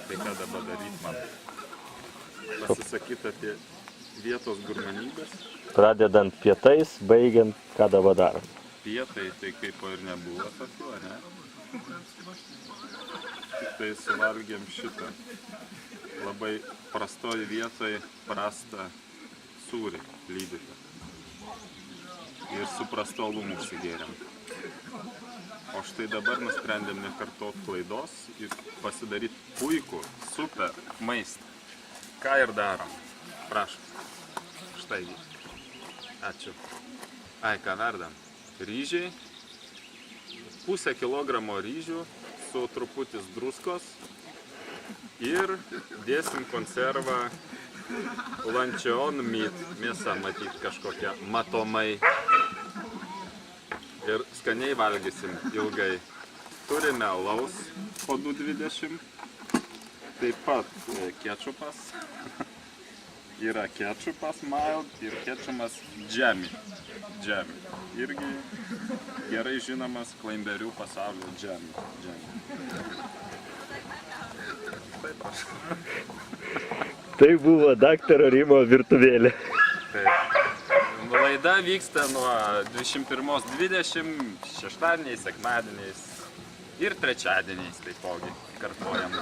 Tai ką dabar daryti man? Pasisakyti apie vietos gurmanybės. Pradedant pietais, baigiant, ką dabar darom. Pietai tai kaip ir nebuvo tokių, ne? Tik tai suvalgėm šitą. Labai prastoj vietoj prastą sūrį lydytą. Ir su prastu alum užsigėrėm. O štai dabar nusprendėm nekartot klaidos ir pasidaryti puikų, super maistą. Ką ir darom? Prašom. Štai jį. Ačiū. Ai, ką verdam? Ryžiai. 0,5 kilogramo ryžių su truputis druskos. Ir dėsim konservą lančion meat. Mėsa matyt kažkokia matomai. Ir skaniai valgysim ilgai. Turime alaus po 2,20. Taip pat kečupas. Yra kečupas mild ir kečupas džemi. Irgi gerai žinomas klaimberių pasaulio džemi. Taip aš. Tai buvo daktaro Rimo virtuvėlė. Taip. Laida vyksta nuo 21:20, šeštadieniais, sekmadieniais ir trečiadieniais taipogi kartuojam.